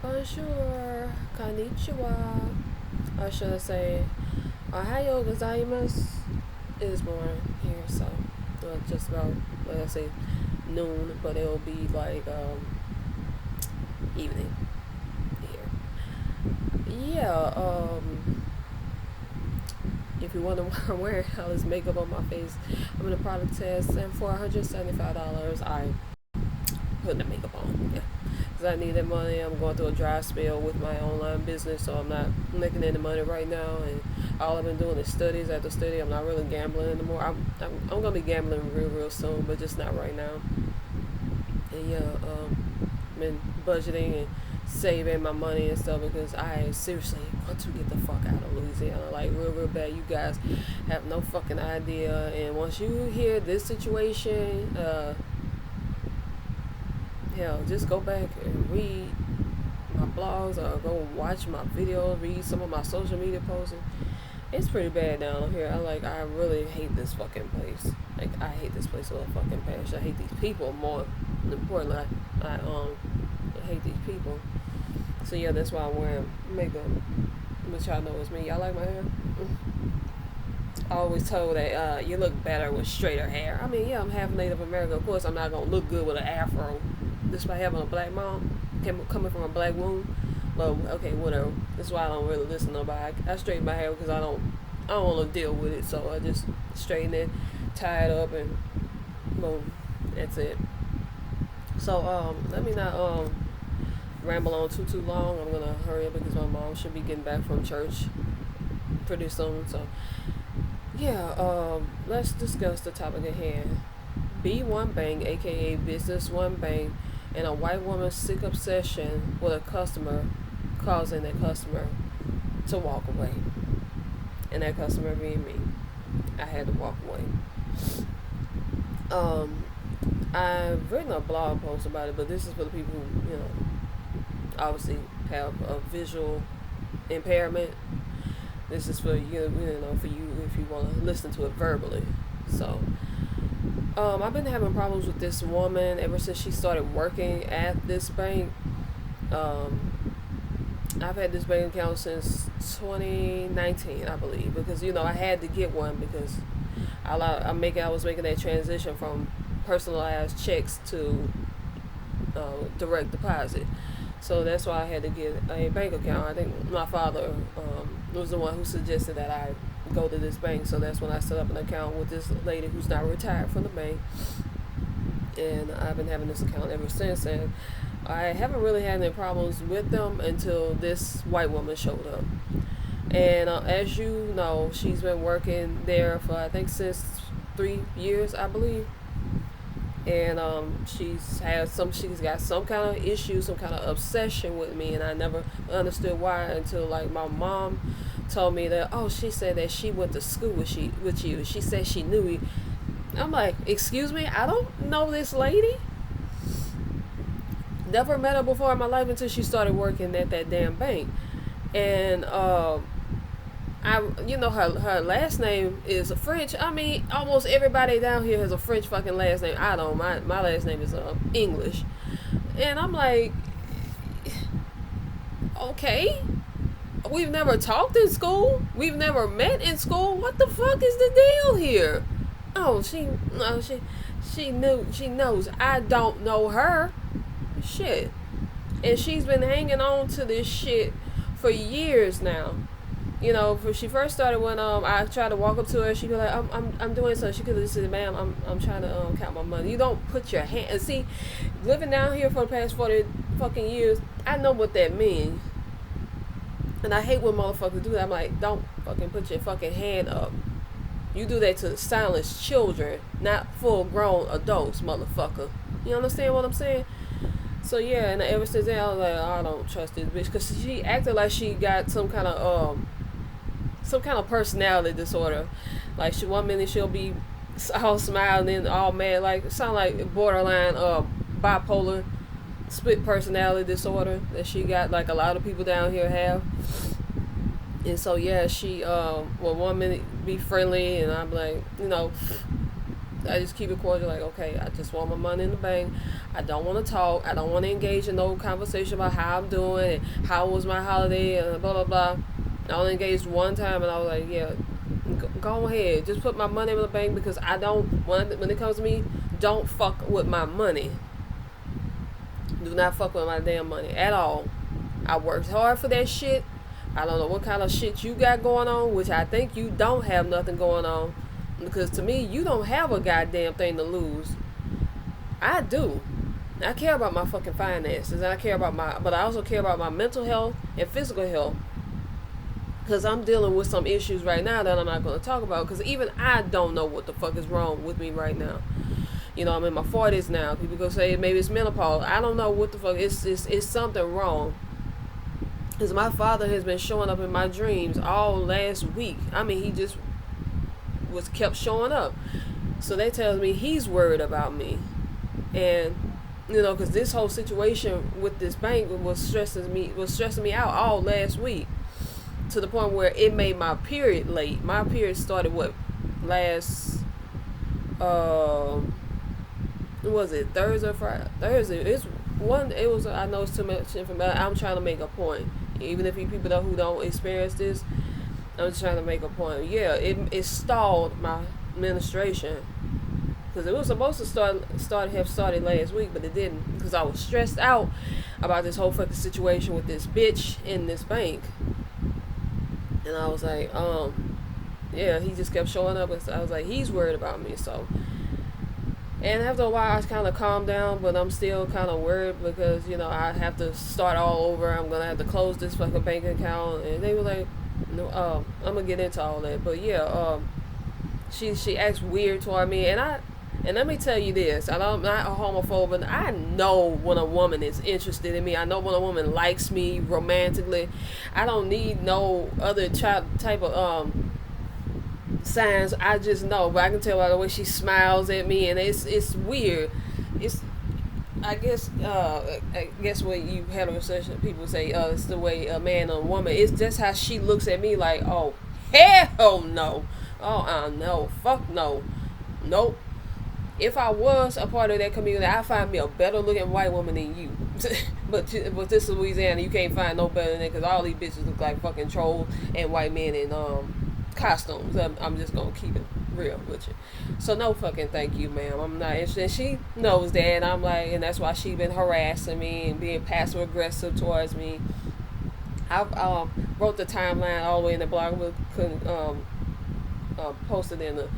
Bonjour, konnichiwa. I should say, Ohayo gozaimasu is morning here, so just about, let's say, noon, but it'll be like evening here. Yeah, if you wonder why I'm wearing all this makeup on my face, I'm in a product test, and for $175, I put the makeup on. Yeah. Because I need that money. I'm going through a dry spell with my online business, so I'm not making any money right now. And all I've been doing is studies after study. I'm not really gambling anymore. I'm gonna be gambling real soon, but just not right now. And yeah, I've been budgeting and saving my money and stuff because I seriously want to get the fuck out of Louisiana, like real bad. You guys have no fucking idea. And once you hear this situation, hell, just go back and read my blogs or go watch my videos, read some of my social media posts. It's pretty bad down here. I really hate this fucking place. Like, I hate this place with a fucking passion. I hate these people more importantly. I hate these people. So yeah, that's why I'm wearing makeup. But y'all know it's me. Y'all like my hair? I always told that you look better with straighter hair. I mean, yeah, I'm half Native American. Of course, I'm not gonna look good with an afro, despite having a black mom, coming from a black womb. Well, okay, whatever. That's why I don't really listen to nobody. I straighten my hair because I don't want to deal with it. So I just straighten it, tie it up, and boom, that's it. So let me not ramble on too long. I'm gonna hurry up because my mom should be getting back from church pretty soon. So yeah, let's discuss the topic at hand. B1Bank, aka Business One Bank, and a white woman's sick obsession with a customer, causing that customer to walk away. And that customer being me. I had to walk away. I've written a blog post about it, but this is for the people who, obviously have a visual impairment. This is for you, for you if you want to listen to it verbally. So, I've been having problems with this woman ever since she started working at this bank. I've had this bank account since 2019, I believe, because I had to get one because I was making that transition from personalized checks to direct deposit. So that's why I had to get a bank account. I think my father was the one who suggested that I go to this bank. So that's when I set up an account with this lady who's now retired from the bank. And I've been having this account ever since. And I haven't really had any problems with them until this white woman showed up. And as you know, she's been working there for, I think, since 3 years, I believe. And she's got some kind of issue, some kind of obsession with me, and I never understood why until like my mom told me that, she said that she went to school with you. She said she knew you. I'm like, excuse me, I don't know this lady. Never met her before in my life until she started working at that damn bank. And her last name is a French. I mean, almost everybody down here has a French fucking last name. I don't. My last name is English. And I'm like, okay, we've never talked in school. We've never met in school. What the fuck is the deal here? She knows. I don't know her. Shit. And she's been hanging on to this shit for years now. When she first started, when I tried to walk up to her, she'd be like, I'm doing something. She could have said, ma'am, I'm trying to count my money. You don't put your hand, and see, living down here for the past 40 fucking years, I know what that means. And I hate when motherfuckers do that. I'm like, don't fucking put your fucking hand up. You do that to silence children, not full grown adults, motherfucker. You understand what I'm saying? So yeah, and ever since then I was like, I don't trust this bitch, because she acted like she got some kind of personality disorder. Like one minute she'll be all smiling and all mad, like sound like borderline bipolar split personality disorder that she got, like a lot of people down here have. And so yeah, she will one minute be friendly, and I'm like, just keep it cordial. Like, okay, I just want my money in the bank. I don't want to talk. I don't want to engage in no conversation about how I'm doing and how was my holiday and blah blah blah. I only engaged one time, and I was like, yeah, go ahead, just put my money in the bank because I don't. When it comes to me, don't fuck with my money. Do not fuck with my damn money at all. I worked hard for that shit. I don't know what kind of shit you got going on, which I think you don't have nothing going on. Because to me, you don't have a goddamn thing to lose. I do. I care about my fucking finances. I care about but I also care about my mental health and physical health. Because I'm dealing with some issues right now that I'm not going to talk about. Because even I don't know what the fuck is wrong with me right now. You know, I'm in my 40s now. People go say maybe it's menopause. I don't know what the fuck. It's something wrong. Because my father has been showing up in my dreams all last week. I mean, he just kept showing up. So that tells me he's worried about me. And, you know, because this whole situation with this bank was stressing me out all last week. To the point where it made my period late. My period started last was it Thursday or Friday? Thursday. It was I know it's too much information. I'm trying to make a point. Even if you people who don't experience this, I'm just trying to make a point. Yeah, it stalled my administration. Because it was supposed to have started last week, but it didn't. Because I was stressed out about this whole fucking situation with this bitch in this bank. And I was like, yeah, he just kept showing up. And so I was like, he's worried about me. So, and after a while, I kind of calmed down, but I'm still kind of worried because, you know, I have to start all over. I'm going to have to close this fucking bank account. And they were like, no, I'm going to get into all that. But yeah, she acts weird toward me. And let me tell you this, I'm not a homophobe, but I know when a woman is interested in me. I know when a woman likes me romantically. I don't need no other type of signs. I just know, but I can tell by the way she smiles at me, and it's weird. I guess what you heterosexual people say, it's the way a man or a woman. It's just how she looks at me, like, oh hell no, no, fuck no, nope. If I was a part of that community, I'd find me a better looking white woman than you. but this is Louisiana, you can't find no better than that because all these bitches look like fucking trolls and white men in costumes. I'm just gonna keep it real with you. So no fucking thank you, ma'am. I'm not interested. She knows that, and I'm like, and that's why she been harassing me and being passive aggressive towards me. I wrote the timeline all the way in the blog. We couldn't post it in the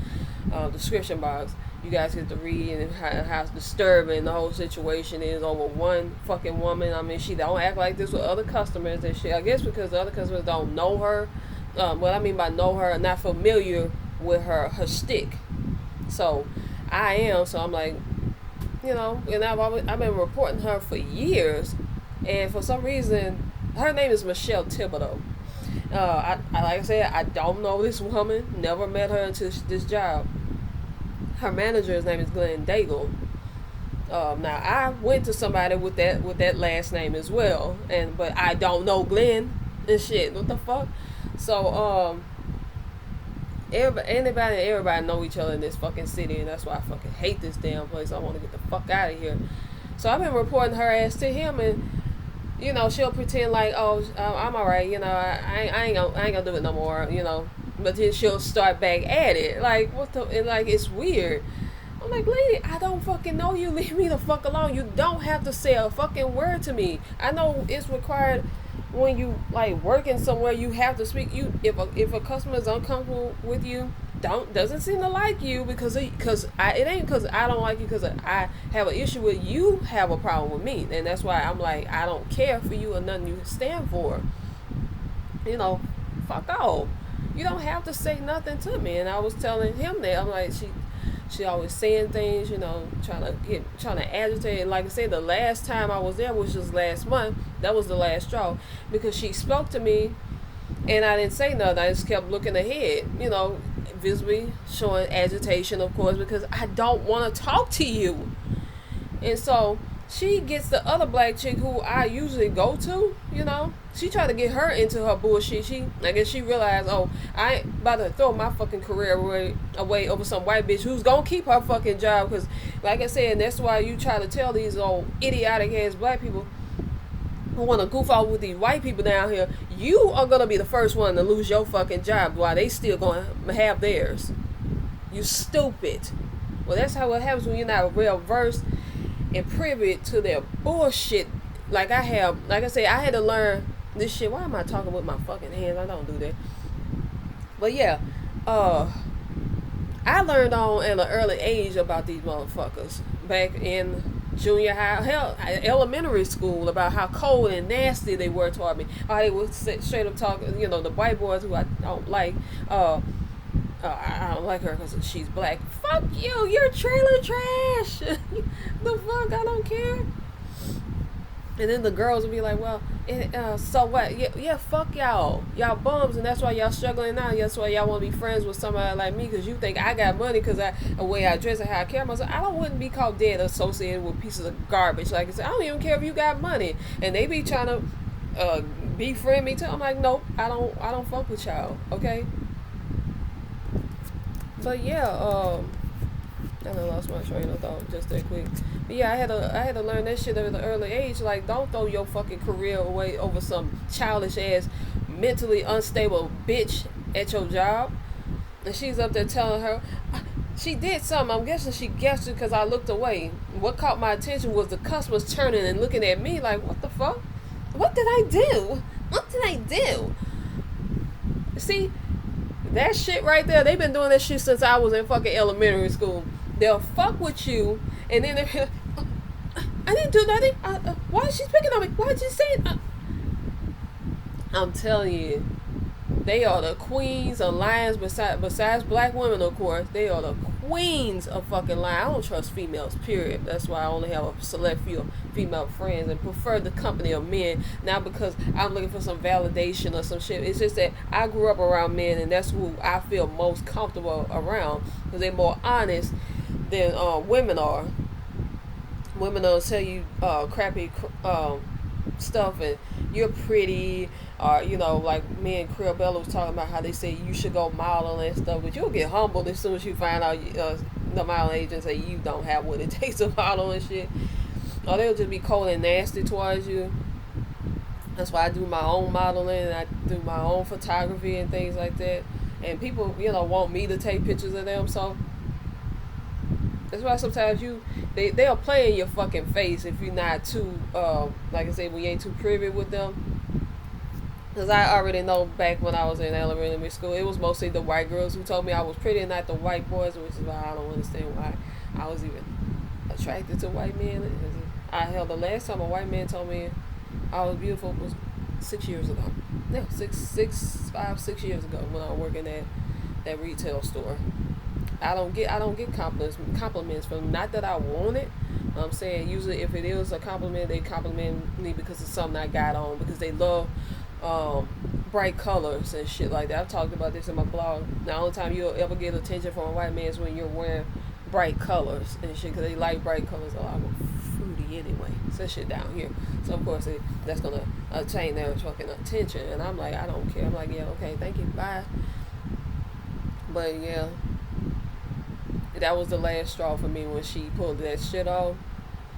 description box. You guys get to read and how disturbing the whole situation is over one fucking woman. I mean, she don't act like this with other customers and shit. I guess because the other customers don't know her. What I mean by know her, not familiar with her shtick. So I am. So I'm like, you know, and I've been reporting her for years, and for some reason, her name is Michelle Thibodeau. I like I said, I don't know this woman. Never met her until this job. Her manager's name is Glenn Daigle. Now I went to somebody with that last name as well, but I don't know Glenn and shit. What the fuck? So everybody know each other in this fucking city, and that's why I fucking hate this damn place. I want to get the fuck out of here. So I've been reporting her ass to him, and you know she'll pretend like, oh, I'm alright. You know, I ain't gonna do it no more. You know. But then she'll start back at it. Like, what the... And, like, it's weird. I'm like, lady, I don't fucking know you. Leave me the fuck alone. You don't have to say a fucking word to me. I know it's required when you, like, working somewhere. You have to speak. If a customer is uncomfortable with you, doesn't seem to like you because it ain't because I don't like you because I have an issue with you have a problem with me. And that's why I'm like, I don't care for you or nothing you stand for. You know, fuck off. You don't have to say nothing to me. And I was telling him that. I'm like, she always saying things, you know, trying to agitate. And like I said, the last time I was there, which was last month, that was the last straw. Because she spoke to me and I didn't say nothing. I just kept looking ahead, you know, visibly showing agitation, of course, because I don't want to talk to you. And so she gets the other black chick who I usually go to, you know. She tried to get her into her bullshit. I guess she realized, oh, I ain't about to throw my fucking career away over some white bitch who's gonna keep her fucking job. Because, like I said, and that's why you try to tell these old idiotic ass black people who want to goof off with these white people down here, you are gonna be the first one to lose your fucking job while they still gonna have theirs. You stupid. Well, that's how it happens when you're not well versed and privy to their bullshit. Like I say, I had to learn this shit. Why am I talking with my fucking hands? I don't do that. But yeah, I learned on at an early age about these motherfuckers back in junior high, hell, elementary school, about how cold and nasty they were toward me. How they would straight up talk, you know, the white boys who I don't like. I don't like her because she's black. Fuck you, you're trailer trash. The fuck, I don't care. And then the girls would be like, well, so what? Yeah, fuck y'all. Y'all bums, and that's why y'all struggling now. That's why y'all want to be friends with somebody like me, because you think I got money because the way I dress and how I carry myself. I wouldn't be called dead associated with pieces of garbage. Like I said, I don't even care if you got money. And they be trying to befriend me too. I'm like, nope, I don't fuck with y'all, okay? But yeah, I done lost my train of thought just that quick. But yeah, I had to learn that shit at an early age. Like, don't throw your fucking career away over some childish ass, mentally unstable bitch at your job. And she's up there telling her she did something. I'm guessing she guessed it because I looked away. What caught my attention was the customers turning and looking at me like, what the fuck? What did I do? What did I do? See, that shit right there, they've been doing that shit since I was in fucking elementary school. They'll fuck with you, and then they're I didn't do nothing. Why is she picking on me? Why did you say it? I'm telling you, they are the queens of lions. Besides black women, of course, they are the queens of fucking lying. I don't trust females, period. That's why I only have a select few female friends and prefer the company of men. Not because I'm looking for some validation or some shit. It's just that I grew up around men, and that's who I feel most comfortable around, because they're more honest than women are. Women will tell you crappy stuff, and you're pretty, or you know, like me and Creobella was talking about how they say you should go modeling and stuff, but you'll get humbled as soon as you find out the modeling agent say you don't have what it takes to model and shit, or they'll just be cold and nasty towards you. That's why I do my own modeling, and I do my own photography and things like that, and people, you know, want me to take pictures of them, so that's why sometimes they'll play in your fucking face if you're not too, like I said, when you ain't too privy with them. Because I already know back when I was in elementary school, it was mostly the white girls who told me I was pretty and not the white boys, which is why I don't understand why I was even attracted to white men. The last time a white man told me I was beautiful was 6 years ago. No, 6 years ago when I was working at that retail store. I don't get compliments from them. Not that I want it. I'm saying usually if it is a compliment, they compliment me because it's something I got on, because they love bright colors and shit like that. I've talked about this in my blog. The only time you'll ever get attention from a white man is when you're wearing bright colors and shit, because they like bright colors. Oh, I'm fruity anyway. So that shit down here. So of course that's gonna attain their fucking attention. And I'm like, I don't care. I'm like, yeah, okay, thank you, bye. But yeah, that was the last straw for me when she pulled that shit off.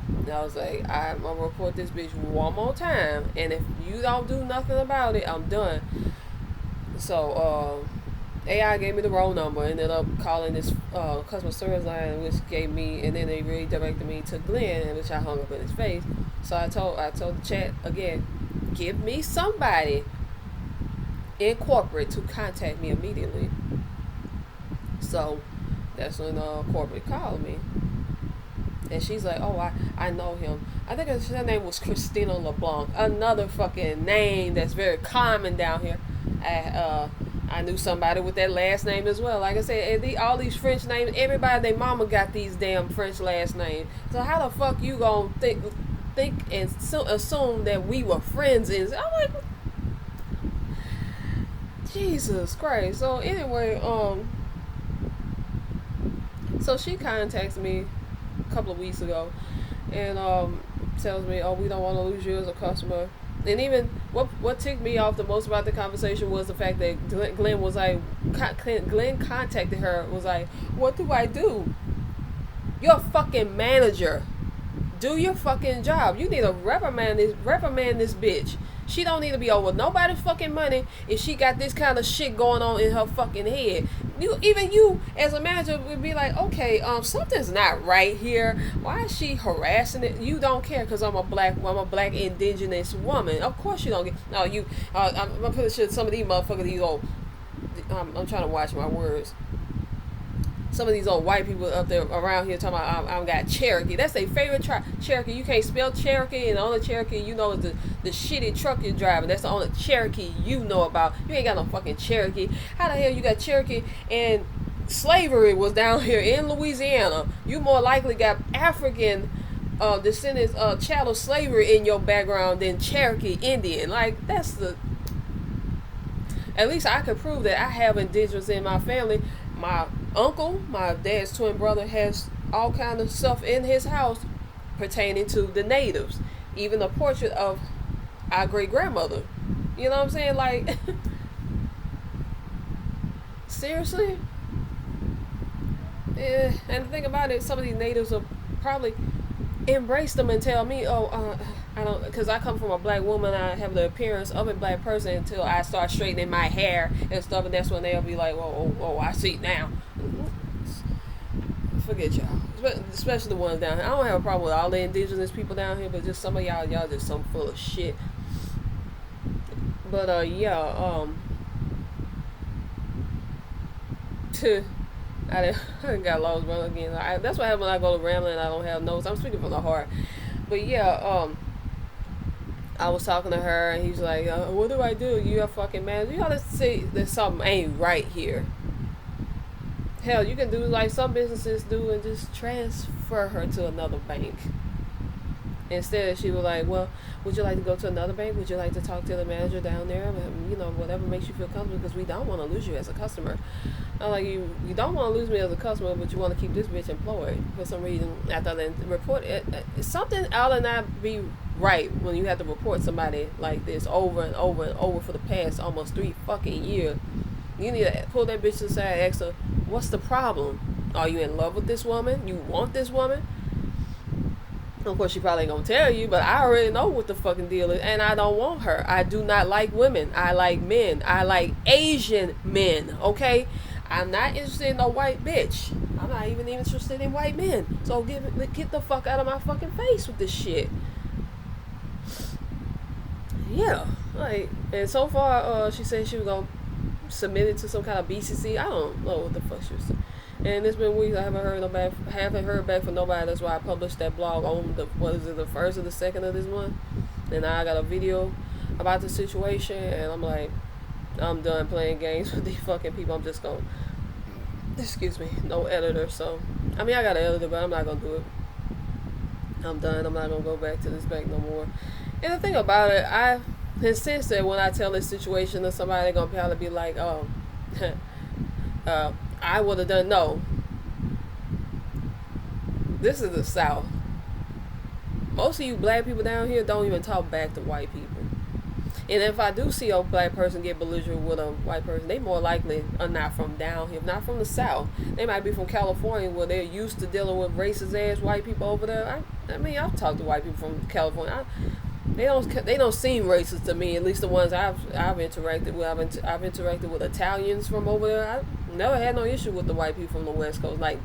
And I was like, I'm gonna report this bitch one more time, and if you don't do nothing about it, I'm done. So AI gave me the wrong number, ended up calling this customer service line, which gave me, and then they redirected me to Glenn, which I hung up in his face. So I told the chat again, give me somebody in corporate to contact me immediately. So that's when corporate called me. And she's like, oh, I know him. I think her name was Christina LeBlanc. Another fucking name that's very common down here. I knew somebody with that last name as well. Like I said, all these French names, everybody, their mama got these damn French last names. So how the fuck you gonna think and assume that we were friends? I'm like, Jesus Christ. So anyway, so she contacted me a couple of weeks ago, and tells me, "Oh, we don't want to lose you as a customer." And even what ticked me off the most about the conversation was the fact that Glenn was like, Glenn contacted her, was like, "What do I do? You're a fucking manager. Do your fucking job. You need to reprimand this bitch. She don't need to be over nobody's fucking money if she got this kind of shit going on in her fucking head. You as a manager would be like, okay, something's not right here. Why is she harassing it? You don't care because I'm a black indigenous woman. Of course you don't get. No, you. I'm pretty sure some of these motherfuckers, these old. I'm trying to watch my words. Some of these old white people up there around here talking about I got Cherokee. That's their favorite tribe. Cherokee. You can't spell Cherokee, and the only Cherokee you know is the shitty truck you're driving. That's the only Cherokee you know about. You ain't got no fucking Cherokee. How the hell you got Cherokee? And slavery was down here in Louisiana. You more likely got African descendants, chattel slavery in your background than Cherokee Indian. Like, that's the. At least I could prove that I have indigenous in my family. My uncle, my dad's twin brother, has all kind of stuff in his house pertaining to the natives. Even a portrait of our great grandmother. You know what I'm saying? Like, seriously? Yeah. And the thing about it, some of these natives will probably embrace them and tell me, I don't, because I come from a black woman, I have the appearance of a black person until I start straightening my hair and stuff, and that's when they'll be like, oh, I see now. Forget y'all, especially the ones down here. I don't have a problem with all the indigenous people down here, but just some of y'all just some full of shit. But I got lost, bro. Again, that's what happens when I go to rambling and I don't have notes. I'm speaking from the heart. But yeah, I was talking to her and he's like, what do I do? You a fucking manager. You gotta see that something ain't right here. Hell, you can do like some businesses do and just transfer her to another bank. Instead, she was like, well, would you like to go to another bank? Would you like to talk to the manager down there? You know, whatever makes you feel comfortable, because we don't want to lose you as a customer. I'm like, you don't want to lose me as a customer, but you want to keep this bitch employed. For some reason, after the report, something ought to not be right when you have to report somebody like this over and over and over for the past almost 3 fucking years. You need to pull that bitch aside and ask her, what's the problem? Are you in love with this woman? You want this woman? Of course, she probably ain't gonna tell you, but I already know what the fucking deal is, and I don't want her. I do not like women. I like men. I like Asian men, okay? I'm not interested in no white bitch. I'm not even interested in white men. So get the fuck out of my fucking face with this shit. Yeah, like, and so far, she said she was gonna submit it to some kind of BCC. I don't know what the fuck she was saying. And it's been weeks. I haven't heard back from nobody. That's why I published that blog on the 1st or the 2nd of this month. And now I got a video about the situation, and I'm like, I'm done playing games with these fucking people. I'm just gonna, excuse me, no editor. So I mean, I got an editor, but I'm not gonna do it. I'm done. I'm not gonna go back to this bank no more. And the thing about it, I insist that when I tell this situation to somebody, they're gonna probably be like, oh, I would have done. No, this is the South. Most of you black people down here don't even talk back to white people. And if I do see a black person get belligerent with a white person, they more likely are not from down here, not from the South. They might be from California, where they're used to dealing with racist ass white people over there. I mean, I've talked to white people from California. They don't seem racist to me. At least the ones I've interacted with. I've interacted with Italians from over there. I never had no issue with the white people from the West Coast. Like,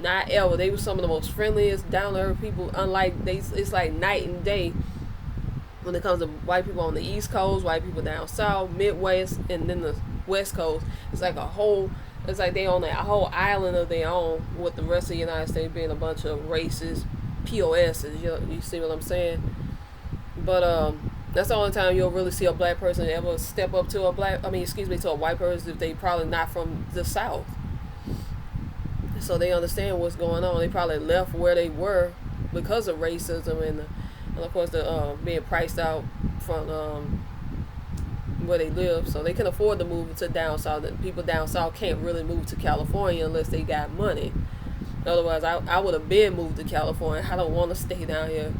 not ever. They were some of the most friendliest, down to earth people. Unlike it's like night and day when it comes to white people on the East Coast, white people down South, Midwest, and then the West Coast. It's like it's like they own a whole island of their own, with the rest of the United States being a bunch of racist POSs. You see what I'm saying? But that's the only time you'll really see a black person ever step up to a white person, if they probably not from the South. So they understand what's going on. They probably left where they were because of racism and of course the being priced out from where they live. So they can afford to move to down south. And people down south can't really move to California unless they got money. Otherwise, I would have been moved to California. I don't want to stay down here.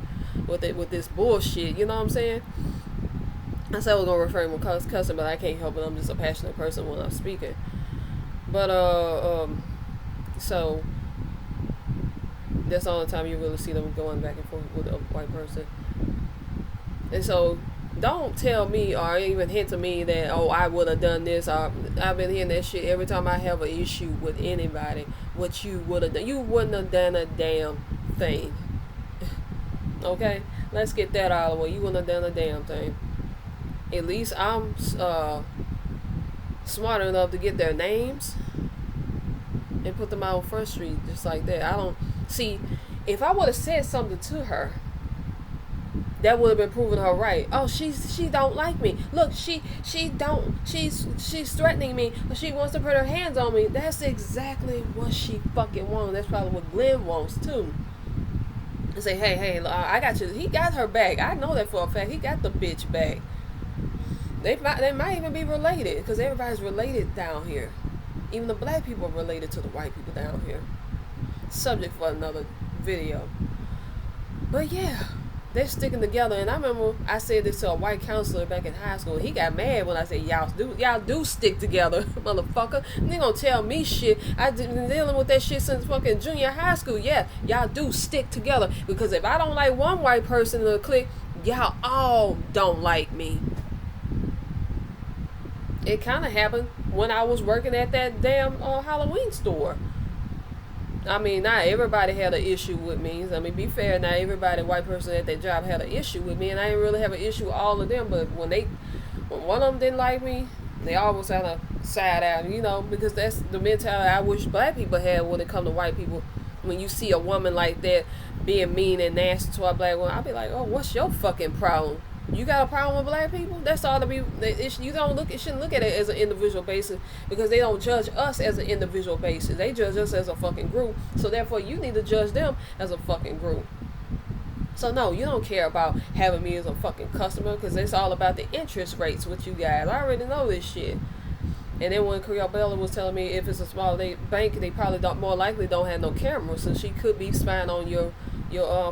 with this bullshit. You know what I'm saying? I said I was gonna refrain from cussing, but I can't help it. I'm just a passionate person when I'm speaking. But so that's the only time you really see them going back and forth with a white person. And so don't tell me or even hint to me that, oh, I would have done this. Or I've been hearing that shit every time I have an issue with anybody. What you would have done. You wouldn't have done a damn thing. Okay? Let's get that out of the way. You wouldn't have done a damn thing. At least I'm smart enough to get their names and put them out on Front Street just like that. I don't see if I would have said something to her, that would have been proving her right. Oh, she don't like me. Look, she's threatening me. She wants to put her hands on me. That's exactly what she fucking wants. That's probably what Glenn wants too. And say, hey, I got you. He got her back. I know that for a fact. He got the bitch back. They might even be related because everybody's related down here. Even the black people are related to the white people down here. Subject for another video. But yeah, they're sticking together. And I remember I said this to a white counselor back in high school. He got mad when I said y'all do stick together, motherfucker. And they gonna tell me shit. I've been dealing with that shit since fucking junior high school. Yeah, y'all do stick together because if I don't like one white person in the clique, y'all all don't like me. It kind of happened when I was working at that damn Halloween store. I mean, not everybody had an issue with me. I mean, be fair, not everybody, white person at that job had an issue with me, and I didn't really have an issue with all of them. But when one of them didn't like me, they always had a side out, you know, because that's the mentality I wish black people had when it comes to white people. When you see a woman like that being mean and nasty to a black woman, I'll be like, oh, what's your fucking problem? You got a problem with black people? That's all to be. You shouldn't look at it as an individual basis because they don't judge us as an individual basis. They judge us as a fucking group. So therefore, you need to judge them as a fucking group. So no, you don't care about having me as a fucking customer because it's all about the interest rates with you guys. I already know this shit. And then when Creole Bella was telling me if it's a small bank, they probably more likely don't have no cameras, so she could be spying on your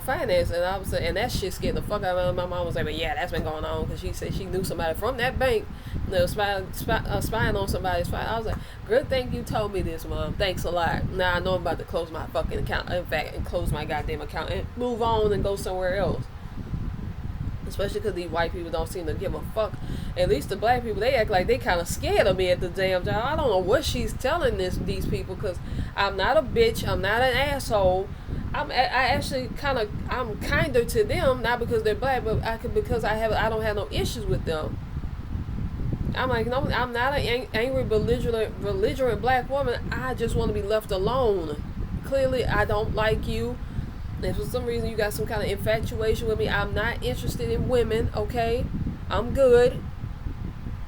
finance. And I was saying, and that shit scared the fuck out of me. My mom was like, well, yeah, that's been going on because she said she knew somebody from that bank that was spying on somebody's finance. I was like, good thing you told me this, Mom. Thanks a lot. Now I know I'm about to close my fucking account. In fact, and close my goddamn account and move on and go somewhere else. Especially because these white people don't seem to give a fuck. At least the black people, they act like they kind of scared of me at the damn job. I don't know what she's telling these people because I'm not a bitch. I'm not an asshole. I'm kinder to them, not because they're black, but because I don't have no issues with them. I'm like, no, I'm not an angry, belligerent black woman. I just want to be left alone. Clearly, I don't like you. If for some reason you got some kind of infatuation with me, I'm not interested in women, okay? I'm good.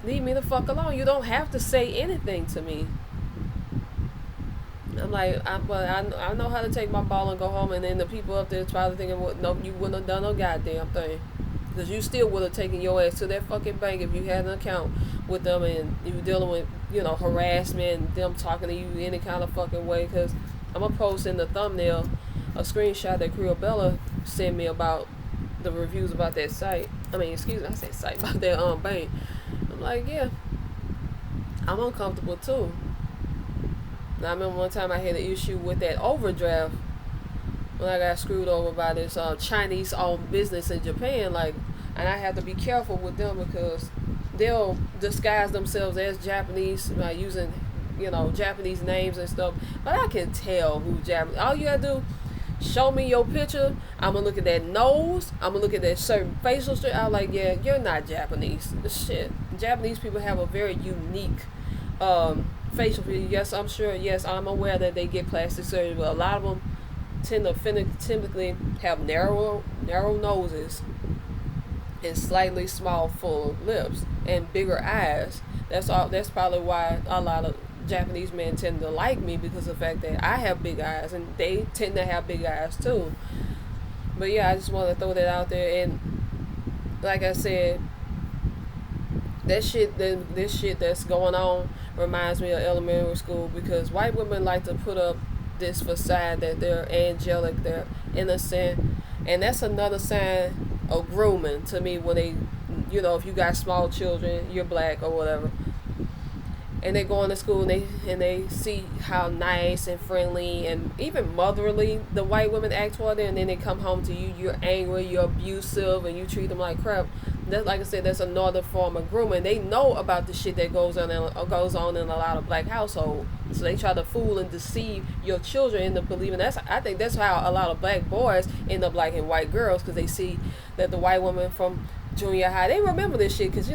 Leave me the fuck alone. You don't have to say anything to me. I'm like, I know how to take my ball and go home, and then the people up there probably thinking, well, no, you wouldn't have done no goddamn thing. Because you still would have taken your ass to that fucking bank if you had an account with them and you were dealing with, harassment and them talking to you any kind of fucking way. Because I'm going to post in the thumbnail a screenshot that Creole Bella sent me about the reviews about that site. I said site, about that bank. I'm like, yeah, I'm uncomfortable too. Now, I remember one time I had an issue with that overdraft when I got screwed over by this Chinese-owned business in Japan. And I have to be careful with them because they'll disguise themselves as Japanese by using, Japanese names and stuff. But I can tell who's Japanese. All you gotta do, show me your picture. I'm gonna look at that nose. I'm gonna look at that certain facial structure. I'm like, yeah, you're not Japanese. Shit. Japanese people have a very unique facial features. Yes, I'm sure. Yes, I'm aware that they get plastic surgery, but a lot of them tend to typically have narrow noses and slightly small, full lips and bigger eyes. That's all. That's probably why a lot of Japanese men tend to like me because of the fact that I have big eyes and they tend to have big eyes too. But yeah, I just want to throw that out there. And like I said, this shit that's going on reminds me of elementary school because white women like to put up this facade that they're angelic, they're innocent, And that's another sign of grooming to me when they, if you got small children, you're black or whatever, and they go into school and they see how nice and friendly and even motherly the white women act toward them, and then they come home to you, you're angry, you're abusive, and you treat them like crap. That, like I said, that's another form of grooming. They know about the shit that goes on in a lot of black households, so they try to fool and deceive your children into believing. I think that's how a lot of black boys end up liking white girls, because they see that the white woman from junior high, they remember this shit, because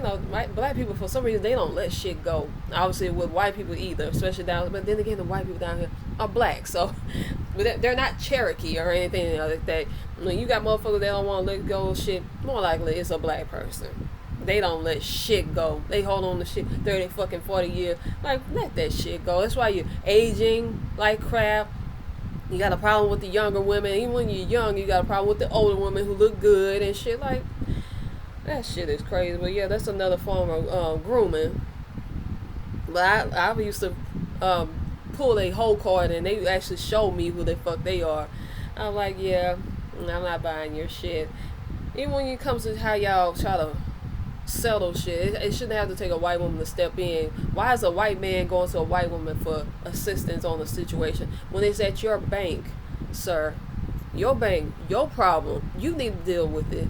black people, for some reason, they don't let shit go. Obviously with white people either, especially down, but then again, the white people down here are black, so but they're not Cherokee or anything like that. When you got motherfuckers that don't want to let go of shit, more likely it's a black person. They don't let shit go. They hold on to shit 30 fucking 40 years. Like, let that shit go. That's why you're aging like crap. You got a problem with the younger women. Even when you're young, you got a problem with the older women who look good and shit. Like, that shit is crazy. But yeah, that's another form of grooming. But I used to pull a whole card, and they actually show me who the fuck they are. I'm like, yeah, I'm not buying your shit. Even when it comes to how y'all try to settle shit, it shouldn't have to take a white woman to step in. Why is a white man going to a white woman for assistance on a situation when it's at your bank, sir? Your bank, your problem. You need to deal with it.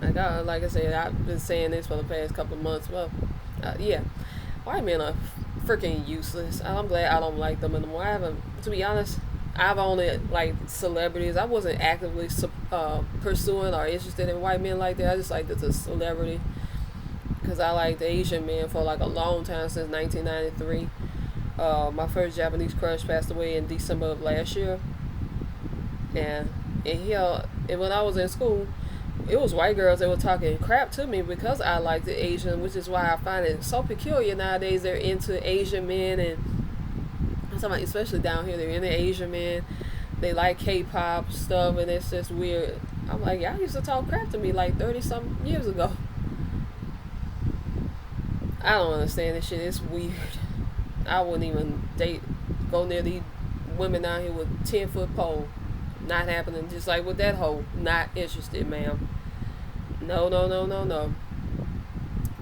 Like I said, I've been saying this for the past couple of months. Well, yeah, white men are freaking useless. I'm glad I don't like them anymore. To be honest, I've only liked celebrities. I wasn't actively pursuing or interested in white men like that. I just liked it as a celebrity, because I liked Asian men for like a long time, since 1993. My first Japanese crush passed away in December of last year, and when I was in school, it was white girls that were talking crap to me because I liked the Asian, which is why I find it so peculiar nowadays. They're into Asian men, and I'm talking about, especially down here, they're into Asian men. They like K-pop stuff, and it's just weird. I'm like, y'all used to talk crap to me like 30-something years ago. I don't understand this shit. It's weird. I wouldn't even go near these women down here with 10-foot pole. Not happening. Just like with that hoe. Not interested, ma'am. No.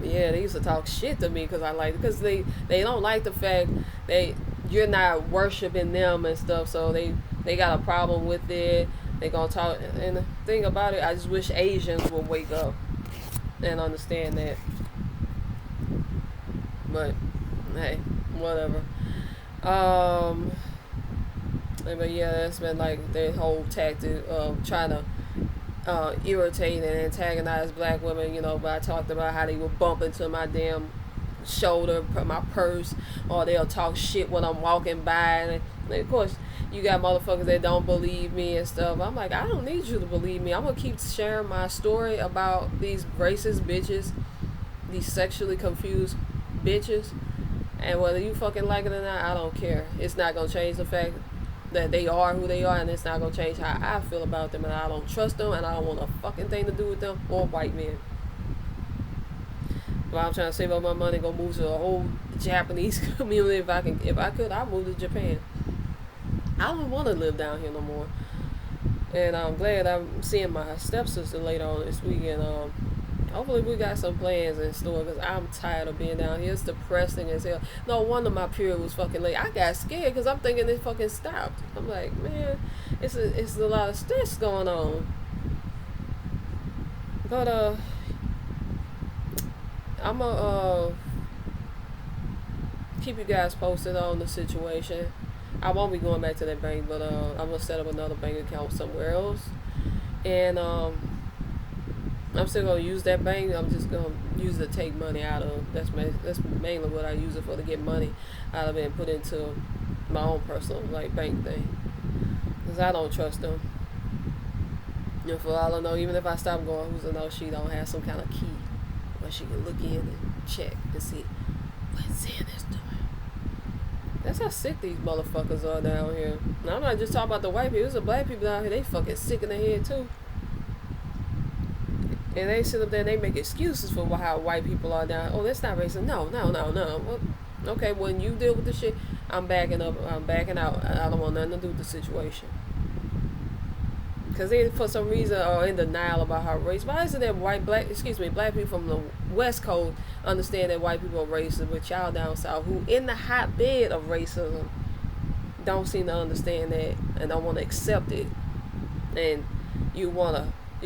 Yeah, they used to talk shit to me because because they don't like the fact that you're not worshiping them and stuff, so they got a problem with it. They gonna talk, and the thing about it, I just wish Asians would wake up and understand that. But hey, whatever. But yeah, that's been like their whole tactic of trying to irritate and antagonize black women. But I talked about how they would bump into my damn shoulder, my purse, or they'll talk shit when I'm walking by. And of course, you got motherfuckers that don't believe me and stuff. I'm like, I don't need you to believe me. I'm gonna keep sharing my story about these racist bitches, these sexually confused bitches, and whether you fucking like it or not, I don't care. It's not gonna change the fact that they are who they are, and it's not gonna change how I feel about them, and I don't trust them, and I don't want a fucking thing to do with them or white men. But I'm trying to save up my money, go move to a whole Japanese community. If I could, I'd move to Japan. I don't want to live down here no more. And I'm glad I'm seeing my stepsister later on this week, and hopefully we got some plans in store, because I'm tired of being down here. It's depressing as hell. No wonder my period was fucking late. I got scared because I'm thinking it fucking stopped. I'm like, man, it's a lot of stress going on. But I'm gonna keep you guys posted on the situation. I won't be going back to that bank, but I'm gonna set up another bank account somewhere else, and I'm still gonna use that bank. I'm just gonna use it to take money out of. That's mainly what I use it for, to get money out of it and put into my own personal bank thing, because I don't trust them. And for all I know, even if I stop going, who's to know she don't have some kind of key where she can look in and check and see what Zen is doing. That's how sick these motherfuckers are down here. Now, I'm not just talking about the white people. There's the black people down here. They fucking sick in the head too. And they sit up there and they make excuses for how white people are down. Oh, that's not racist. No. Well, okay, when you deal with the shit, I'm backing up. I'm backing out. I don't want nothing to do with the situation. because they for some reason are in denial about how race. Why is it that black people from the West Coast understand that white people are racist, but y'all down south who in the hotbed of racism don't seem to understand that and don't want to accept it. And you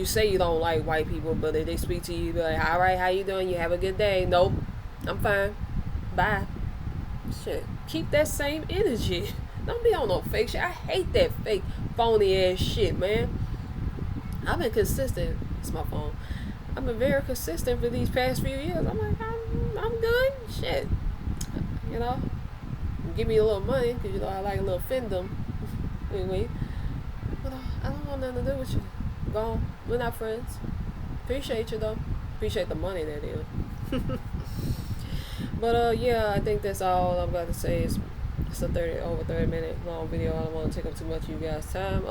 say you don't like white people, but if they speak to you, be like, all right, how you doing? You have a good day. Nope, I'm fine. Bye. Shit, keep that same energy. Don't be on no fake shit. I hate that fake, phony ass shit, man. I've been consistent. It's my phone. I've been very consistent for these past few years. I'm like, I'm good. Shit, you know. Give me a little money because you know I like a little findom. Anyway, but I don't want nothing to do with you. Go on. We're not friends. Appreciate you though. Appreciate the money that is. But yeah, I think that's all I'm about to say. It's a over 30 minute long video. I don't want to take up too much of you guys' time.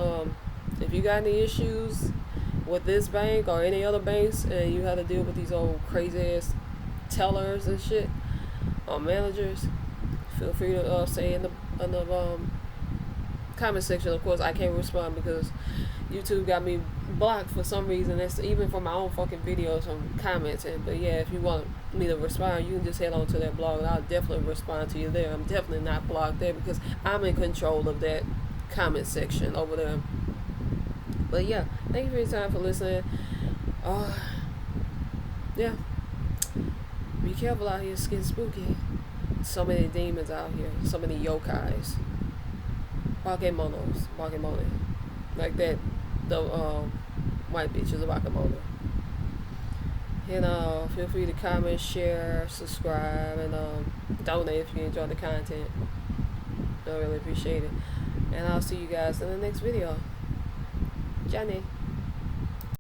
If you got any issues with this bank or any other banks and you have to deal with these old crazy ass tellers and shit or managers, feel free to say in the comment section. Of course, I can't respond because YouTube got me blocked for some reason. That's even for my own fucking videos from commenting. But yeah, if you want me to respond, you can just head on to that blog and I'll definitely respond to you there. I'm definitely not blocked there because I'm in control of that comment section over there. But yeah, thank you for your time for listening. Yeah, be careful out here. It's getting spooky. So many demons out here. So many yokais. Bakemonos. Like that. The white bitch is a bakemono. And feel free to comment, share, subscribe, and donate if you enjoy the content. I really appreciate it. And I'll see you guys in the next video. Johnny.